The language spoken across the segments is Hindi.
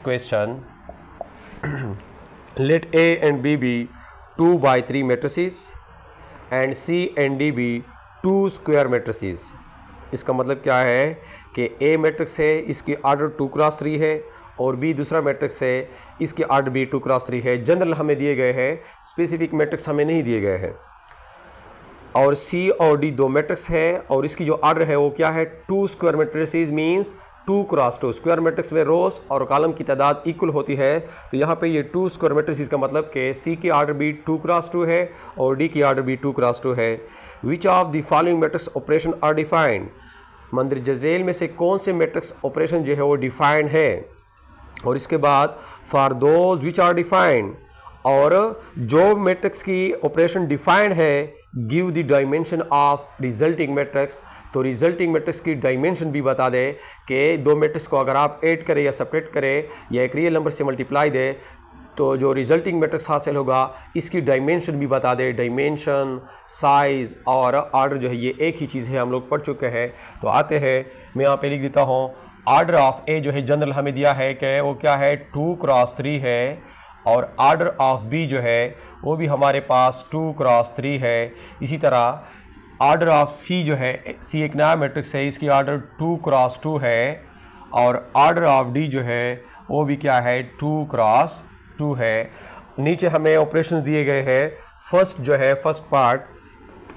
Question. Let A and B be 2 by 3 matrices and C and D be 2 square matrices. इसका मतलब क्या है कि A मैट्रिक्स है, इसकी ऑर्डर 2 क्रॉस 3 है, और B दूसरा मैट्रिक्स है, इसकी ऑर्डर भी 2 क्रॉस 3 है. जनरल हमें दिए गए हैं, स्पेसिफिक मैट्रिक्स हमें नहीं दिए गए हैं. और C और D दो मैट्रिक्स है, और इसकी जो ऑर्डर है वो क्या है, 2 square matrices means 2 cross 2. Square matrix में रोज और कॉलम की तादाद इक्वल होती है, तो यहाँ पे ये 2 स्क्वायर मैट्रिक्स का मतलब कि C की ऑर्डर भी 2 क्रॉस 2 है और D की ऑर्डर भी 2 क्रॉस 2 है. Which of the following matrix operation are defined. मंदरजा झैल में से कौन से मैट्रिक्स ऑपरेशन जो है वो डिफाइंड है. और इसके बाद for those which are defined, और जो मैट्रिक्स की ऑपरेशन डिफाइंड है give the dimension of resulting matrix. तो रिजल्टिंग मैट्रिक्स की डायमेंशन भी बता दे कि दो मैट्रिक्स को अगर आप ऐड करें या सेपरेट करें या एक रियल नंबर से मल्टीप्लाई दे तो जो रिजल्टिंग मैट्रिक्स हासिल होगा इसकी डायमेंशन भी बता दे. डायमेंशन, साइज और ऑर्डर जो है ये एक ही चीज़ है, हम लोग पढ़ चुके हैं. तो आते हैं, मैं यहाँ पे लिख देता हूँ. ऑर्डर ऑफ ए जो है जनरल हमें दिया है कि वो क्या है, 2 क्रॉस 3 है, और ऑर्डर ऑफ बी जो है वो भी हमारे पास 2 क्रॉस 3 है. इसी तरह ऑर्डर ऑफ सी जो है, सी एक नया मैट्रिक्स है, इसकी ऑर्डर 2 क्रॉस 2 है, और ऑर्डर ऑफ डी जो है वो भी क्या है, 2 क्रॉस 2 है. नीचे हमें ऑपरेशन दिए गए हैं. फर्स्ट जो है, फर्स्ट पार्ट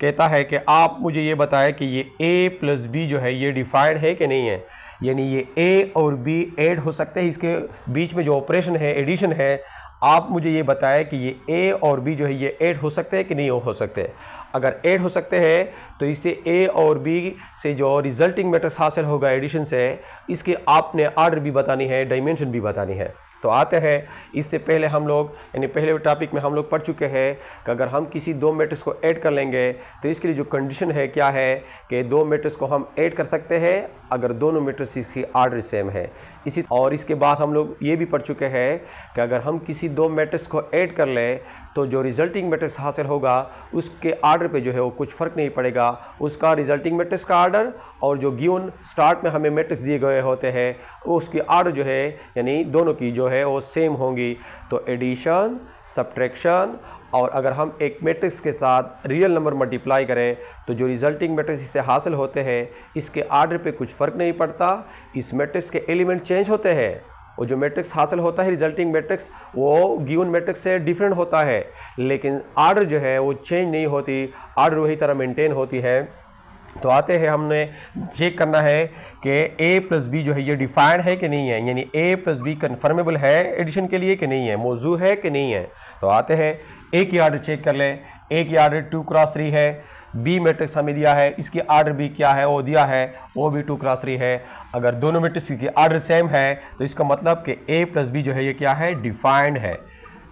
कहता है कि आप मुझे ये बताएं कि ये ए प्लस बी जो है ये डिफाइंड है कि नहीं है. यानी ये ए और बी ऐड हो सकते हैं, इसके बीच में जो ऑपरेशन है एडिशन है, आप मुझे ये बताएं कि ये ए और बी जो है ये ऐड हो सकते हैं कि नहीं हो सकते. अगर ऐड हो सकते हैं तो इससे ए और बी से जो रिजल्टिंग मैट्रिक्स हासिल होगा एडिशन से, इसके आपने ऑर्डर भी बतानी है, डायमेंशन भी बतानी है. तो आते हैं, इससे पहले हम लोग यानी पहले टॉपिक में हम लोग पढ़ चुके हैं कि अगर हम किसी दो मैट्रिक्स को ऐड कर लेंगे तो इसके लिए जो कंडीशन है क्या है कि दो मैट्रिक्स को हम ऐड कर सकते हैं अगर दोनों मैट्रिक्स की ऑर्डर सेम है. इसी और इसके बाद हम लोग ये भी पढ़ चुके हैं कि अगर हम किसी दो मैट्रिक्स को ऐड कर लें तो जो रिजल्टिंग मैट्रिक्स हासिल होगा उसके ऑर्डर पे जो है वो कुछ फ़र्क नहीं पड़ेगा. उसका रिजल्टिंग मैट्रिक्स का ऑर्डर और जो गिवन स्टार्ट में हमें मैट्रिक्स दिए गए होते हैं उसकी ऑर्डर जो है यानी दोनों की जो है वो सेम होंगी. तो एडिशन, सब्ट्रैक्शन, और अगर हम एक मैट्रिक्स के साथ रियल नंबर मल्टीप्लाई करें तो जो रिजल्टिंग मैट्रिक्स इससे हासिल होते हैं इसके ऑर्डर पे कुछ फ़र्क नहीं पड़ता. इस मैट्रिक्स के एलिमेंट चेंज होते हैं, वो जो मैट्रिक्स हासिल होता है रिजल्टिंग मैट्रिक्स वो गिवन मैट्रिक्स से डिफरेंट होता है, लेकिन ऑर्डर जो है वो चेंज नहीं होती, ऑर्डर वही तरह मेंटेन होती है. तो आते हैं, हमने चेक करना है कि ए प्लस बी जो है ये डिफाइंड है कि नहीं है, यानी ए प्लस बी कन्फर्मेबल है एडिशन के लिए कि नहीं है, मौजू है कि नहीं है. तो आते हैं, ए की ऑर्डर चेक कर लें. ए की ऑर्डर 2 क्रॉस 3 है, बी मैट्रिक्स हमें दिया है, इसकी ऑर्डर भी क्या है वो दिया है, वो भी 2 क्रॉस 3 है. अगर दोनों मैट्रिक्स की ऑर्डर सेम है तो इसका मतलब कि ए प्लस बी जो है ये क्या है, डिफाइंड है.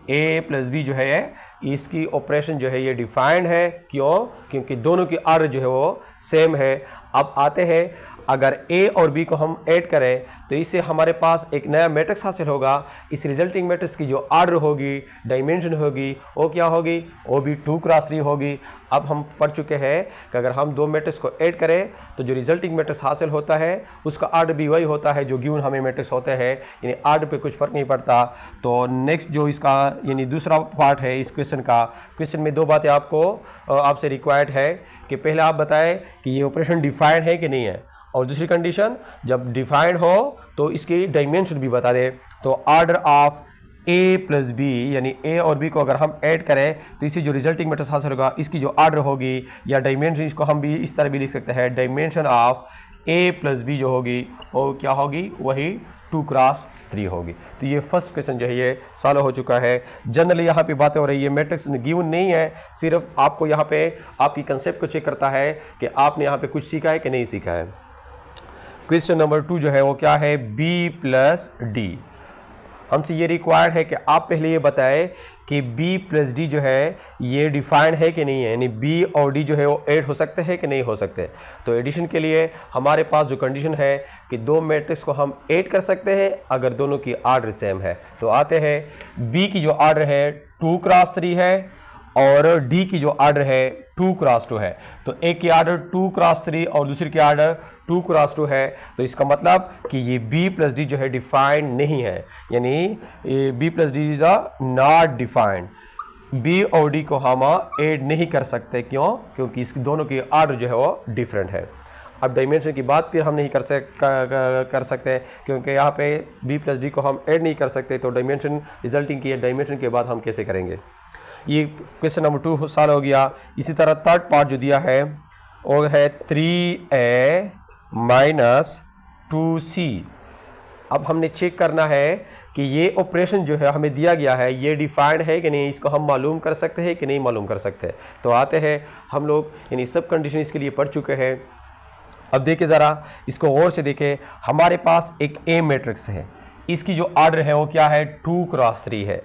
ए प्लस बी जो है इसकी ऑपरेशन जो है ये डिफाइंड है. क्यों? क्योंकि दोनों की ऑर्डर जो है वो सेम है. अब आते हैं, अगर ए और बी को हम ऐड करें तो इससे हमारे पास एक नया मैट्रिक्स हासिल होगा. इस रिजल्टिंग मैट्रिक्स की जो ऑर्डर होगी, डायमेंशन होगी, वो क्या होगी, वो भी 2 क्रॉस 3 होगी. अब हम पढ़ चुके हैं कि अगर हम दो मैट्रिक्स को ऐड करें तो जो रिजल्टिंग मैट्रिक्स हासिल होता है उसका ऑर्डर भी वही होता है जो गिवन हमें मैट्रिक्स होते हैं, यानी ऑर्डर पे कुछ फ़र्क नहीं पड़ता. तो नेक्स्ट जो इसका यानी दूसरा पार्ट है इस क्वेश्चन में दो बातें आपसे रिक्वायर्ड है कि पहले आप बताएं कि ये ऑपरेशन डिफाइंड है कि नहीं है, और दूसरी कंडीशन जब डिफाइंड हो तो इसकी डायमेंशन भी बता दे. तो order of A plus B यानी ए और बी को अगर हम ऐड करें तो इसी जो रिजल्टिंग मैट्रिक्स हासिल होगा इसकी जो ऑर्डर होगी या डायमेंशन, इसको हम भी इस तरह भी लिख सकते हैं, dimension of A plus B जो होगी वो क्या होगी, वही 2 क्रॉस 3 होगी. तो ये फर्स्ट क्वेश्चन जो है ये सॉल्व हो चुका है. जनरली यहाँ पे बातें हो रही है, मैट्रिक्स गिवन नहीं है, सिर्फ आपको यहाँ पे आपकी कंसेप्ट को चेक करता है कि आपने यहाँ पे कुछ सीखा है कि नहीं सीखा है. क्वेश्चन नंबर 2 जो है वो क्या है, बी प्लस डी. हमसे ये रिक्वायर्ड है कि आप पहले ये बताएं कि बी प्लस डी जो है ये डिफाइंड है कि नहीं है, यानी बी और डी जो है वो ऐड हो सकते हैं कि नहीं हो सकते. तो एडिशन के लिए हमारे पास जो कंडीशन है कि दो मैट्रिक्स को हम ऐड कर सकते हैं अगर दोनों की ऑर्डर सेम है. तो आते हैं, बी की जो ऑर्डर है 2 क्रॉस 3 है और डी की जो आर्डर है 2 क्रॉस 2 है। तो एक की आर्डर 2 क्रॉस 3 और दूसरी की आर्डर 2 क्रॉस 2 है। तो इसका मतलब कि ये बी प्लस डी जो है डिफाइंड नहीं है, यानी B plus D is not defined. B और डी को हम ऐड नहीं कर सकते, क्यों? क्योंकि इस दोनों की आर्डर जो है वो डिफरेंट है। अब डायमेंशन की बात फिर हम नहीं कर सकते क्योंकि यहाँ पे बी प्लस डी को हम ऐड नहीं कर सकते। तो डायमेंशन रिजल्टिंग की डायमेंशन के बाद हम कैसे करेंगे? ये क्वेश्चन नंबर 2 सॉल्व हो गया। इसी तरह थर्ड पार्ट जो दिया है वो है 3a माइनस 2c। अब हमने चेक करना है कि ये ऑपरेशन जो है हमें दिया गया है ये डिफाइंड है कि नहीं, इसको हम मालूम कर सकते हैं कि नहीं मालूम कर सकते। तो आते हैं हम लोग, यानी सब कंडीशन इसके लिए पढ़ चुके हैं। अब देखिए ज़रा इसको गौर से देखें। हमारे पास एक ए मैट्रिक्स है, इसकी जो आर्डर है वो क्या है 2 क्रॉस 3 है।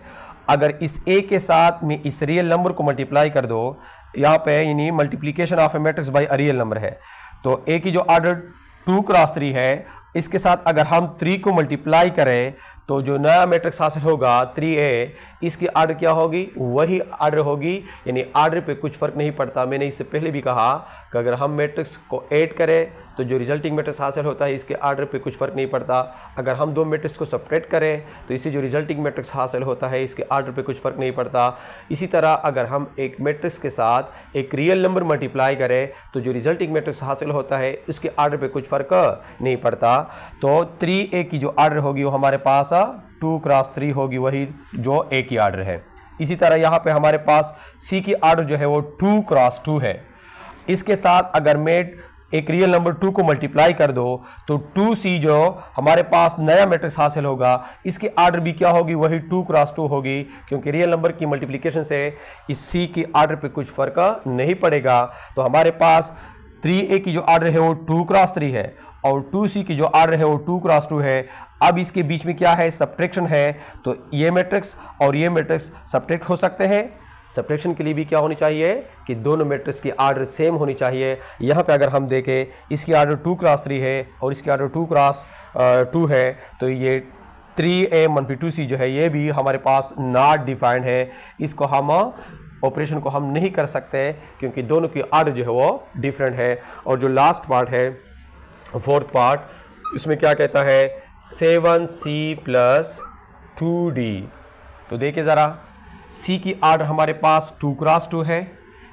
अगर इस ए के साथ में इस रियल नंबर को मल्टीप्लाई कर दो, यहाँ पे यानी multiplication of A matrix bye a real number है, तो ए की जो आर्डर 2 क्रॉस 3 है, इसके साथ अगर हम 3 को मल्टीप्लाई करें तो जो नया मैट्रिक्स हासिल होगा 3a, इसकी आर्डर क्या होगी? वही आर्डर होगी, यानी आर्डर पे कुछ फर्क नहीं पड़ता। मैंने इससे पहले भी कहा कि अगर हम मैट्रिक्स को ऐड करें तो जो रिजल्टिंग मैट्रिक्स हासिल होता है इसके आर्डर पे कुछ फर्क नहीं पड़ता। अगर हम दो मैट्रिक्स को सब्ट्रैक्ट करें तो इससे जो रिजल्टिंग मैट्रिक्स हासिल होता है इसके आर्डर पे कुछ फर्क नहीं पड़ता। इसी तरह अगर हम एक मैट्रिक्स के साथ एक रियल नंबर मल्टीप्लाई करें तो जो रिजल्टिंग मैट्रिक्स हासिल होता है इसके आर्डर पे कुछ फर्क नहीं पड़ता। तो 3a की जो आर्डर होगी वो हमारे पास 2 क्रॉस 3 होगी, वही जो a की आर्डर है। इसी तरह यहाँ पे हमारे पास c की आर्डर जो है वो 2 क्रॉस 2 है। इसके साथ अगर मैं एक रियल नंबर 2 को मल्टीप्लाई कर दो तो 2c जो हमारे पास नया मैट्रिक्स हासिल होगा इसकी आर्डर भी क्या होगी? वही 2 क्रॉस 2 होगी, क्योंकि रियल नंबर की मल्टीप्लिकेशन से इस c की आर्डर पे कुछ फर्क नहीं पड़ेगा। तो हमारे पास 3a की जो आर्डर है वो 2 क्रॉस 3 है और 2c की जो आर्डर है वो 2 क्रॉस 2 है। अब इसके बीच में क्या है? सब्ट्रैक्शन है। तो ये मैट्रिक्स और ये मैट्रिक्स सब्ट्रैक्ट हो सकते हैं। सब्ट्रैक्शन के लिए भी क्या होनी चाहिए कि दोनों मैट्रिक्स की आर्डर सेम होनी चाहिए। यहाँ पे अगर हम देखें, इसकी आर्डर 2 क्रॉस 3 है और इसकी आर्डर 2 क्रॉस 2 है, तो ये 3a - 2c जो है ये भी हमारे पास नॉट डिफाइंड है। इसको हम ऑपरेशन को हम नहीं कर सकते क्योंकि दोनों की आर्डर जो है वो डिफरेंट है। और जो लास्ट पार्ट है, फोर्थ पार्ट, इसमें क्या कहता है? 7c + 2d। तो देखिए ज़रा, c की आर्डर हमारे पास 2 क्रॉस 2 है।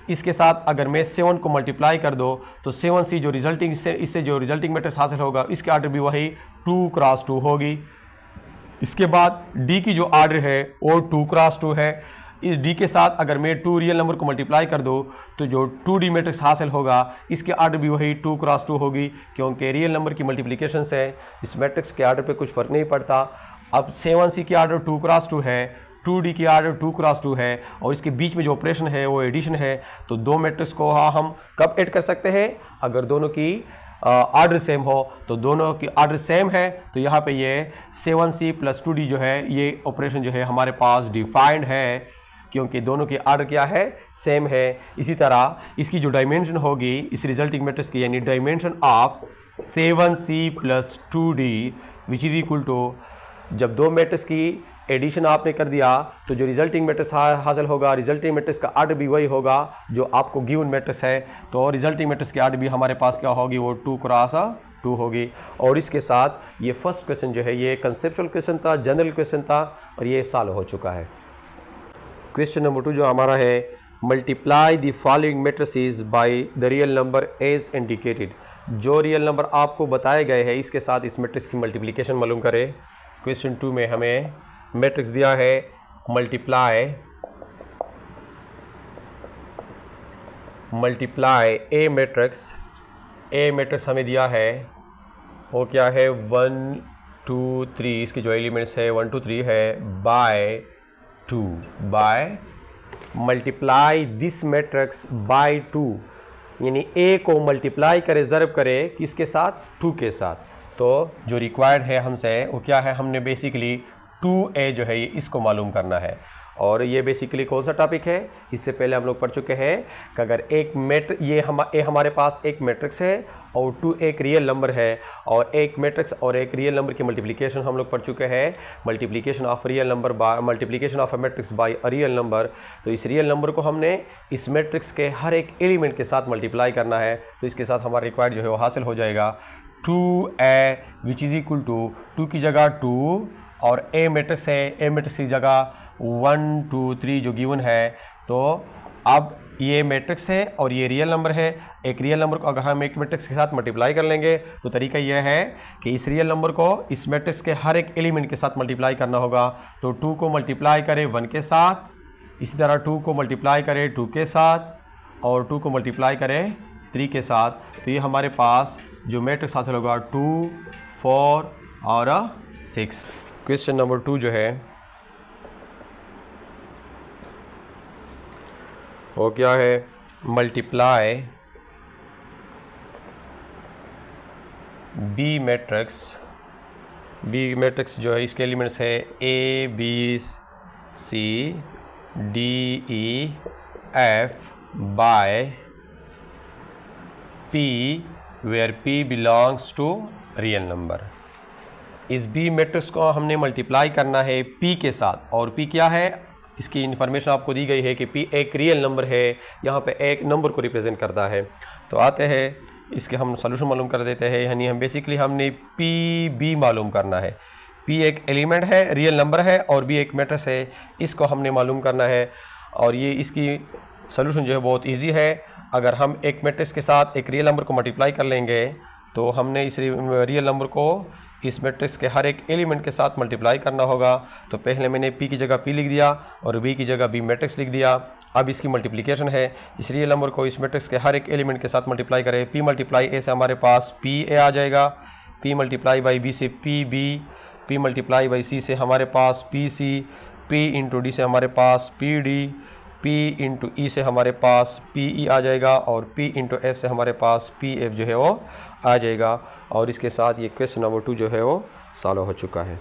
इसके साथ अगर मैं 7 को मल्टीप्लाई कर दो तो 7c जो रिजल्टिंग इससे जो रिजल्टिंग मैट्रिक्स हासिल होगा इसकी आर्डर भी वही 2 क्रॉस 2 होगी। इसके बाद d की जो आर्डर है वो 2 क्रॉस 2 है। इस d के साथ अगर मैं 2 रियल नंबर को मल्टीप्लाई कर दो तो जो 2d मैट्रिक्स हासिल होगा इसके आर्डर भी वही 2 क्रॉस 2 होगी, क्योंकि रियल नंबर की मल्टीप्लिकेशन से इस मैट्रिक्स के आर्डर पे कुछ फर्क नहीं पड़ता। अब 7c की आर्डर 2 क्रॉस 2 है, 2d की आर्डर 2 क्रॉस 2 है और इसके बीच में जो ऑपरेशन है वो एडिशन है। तो दो मैट्रिक्स को हम कब ऐड कर सकते हैं? अगर दोनों की आर्डर सेम हो। तो दोनों की आर्डर सेम है तो यहाँ पे ये 7c + 2d जो है ये ऑपरेशन जो है हमारे पास डिफाइंड है, क्योंकि दोनों की आर्डर क्या है? सेम है। इसी तरह इसकी जो डायमेंशन होगी इस रिजल्टिंग मैट्रिक्स की, यानी dimension of 7c + 2d which is equal to, जब दो मैट्रिक्स की एडिशन आपने कर दिया तो जो रिजल्टिंग मैट्रिक्स हासिल होगा, रिजल्टिंग मैट्रिक्स का आर्डर भी वही होगा जो आपको गिवन मैट्रिक्स है। तो रिजल्टिंग मैट्रिक्स की आर्डर भी हमारे पास क्या होगी? वो 2 क्रॉस 2 होगी। और इसके साथ ये फर्स्ट क्वेश्चन जो है ये कंसेप्चुअल क्वेश्चन था, जनरल क्वेश्चन था और ये सॉल्व हो चुका है। क्वेश्चन नंबर 2 जो हमारा है, multiply the following matrices by the real number as indicated. जो रियल नंबर आपको बताए गए हैं इसके साथ इस मैट्रिक्स की मल्टीप्लिकेशन मालूम करें। क्वेश्चन 2 में हमें मैट्रिक्स दिया है मल्टीप्लाई ए मैट्रिक्स हमें दिया है, वो क्या है? 1 2 3, इसके जो एलिमेंट्स है 1 2 3 है, by multiply this matrix bye 2, यानी ए को मल्टीप्लाई करे, ज़रब करे किसके साथ? 2 के साथ। तो जो रिक्वायर्ड है हमसे वो क्या है? हमने बेसिकली 2a जो है इसको मालूम करना है और ये बेसिकली कौन सा टॉपिक है, इससे पहले हम लोग पढ़ चुके हैं कि अगर एक हमारे पास एक मैट्रिक्स है और 2 एक रियल नंबर है, और एक मैट्रिक्स और एक रियल नंबर की मल्टीप्लिकेशन हम लोग पढ़ चुके हैं, multiplication of real number by multiplication of a matrix bye a real number. तो इस रियल नंबर को हमने इस मैट्रिक्स के हर एक एलिमेंट के साथ मल्टीप्लाई करना है, तो इसके साथ हमारा रिक्वायर्ड जो है वो हासिल हो जाएगा 2a which is equal to 2 की जगह 2 और a मैट्रिक्स है, a मैट्रिक्स की जगह 1 2 3 जो गिवन है। तो अब ये मैट्रिक्स है और ये रियल नंबर है, एक रियल नंबर को अगर हम एक मैट्रिक्स के साथ मल्टीप्लाई कर लेंगे तो तरीका यह है कि इस रियल नंबर को इस मैट्रिक्स के हर एक एलिमेंट के साथ मल्टीप्लाई करना होगा। तो 2 को मल्टीप्लाई करें 1 के साथ, इसी तरह 2 को मल्टीप्लाई करें 2 के साथ और 2 को मल्टीप्लाई करें 3 के साथ। तो ये हमारे पास जो मैट्रिक्स हासिल होगा 2 4 और 6। क्वेश्चन नंबर 2 जो है वो क्या है, मल्टीप्लाई बी मैट्रिक्स जो है इसके एलिमेंट्स है A B C D E F by P where P belongs to real number. इस बी मैट्रिक्स को हमने मल्टीप्लाई करना है P के साथ, और P क्या है, इसकी इन्फॉर्मेशन आपको दी गई है कि P एक रियल नंबर है, यहाँ पे एक नंबर को रिप्रेजेंट करता है। तो आते हैं इसके हम सोल्यूशन मालूम कर देते हैं, यानी हम बेसिकली हमने PB मालूम करना है। P एक एलिमेंट है, रियल नंबर है, और B एक मैट्रिक्स है, इसको हमने मालूम करना है। और ये इसकी सोल्यूशन जो है बहुत ईजी है। अगर हम एक मैट्रिक्स के साथ एक रियल नंबर को मल्टीप्लाई कर लेंगे तो हमने इस रियल नंबर को इस मैट्रिक्स के हर एक एलिमेंट के साथ मल्टीप्लाई करना होगा। तो पहले मैंने P की जगह P लिख दिया और B की जगह B मैट्रिक्स लिख दिया। अब इसकी मल्टीप्लिकेशन है, इस रियल नंबर को इस मैट्रिक्स के हर एक एलिमेंट के साथ मल्टीप्लाई करें। P मल्टीप्लाई A से हमारे पास PA आ जाएगा, P मल्टीप्लाई बाई B से PB, P multiply by C से हमारे पास PC, P इंटू D से हमारे पास PD, P इंटू E से हमारे पास PE आ जाएगा, और P इंटू F से हमारे पास PF जो है वो आ जाएगा। और इसके साथ ये क्वेश्चन नंबर 2 जो है वो सॉल्व हो चुका है।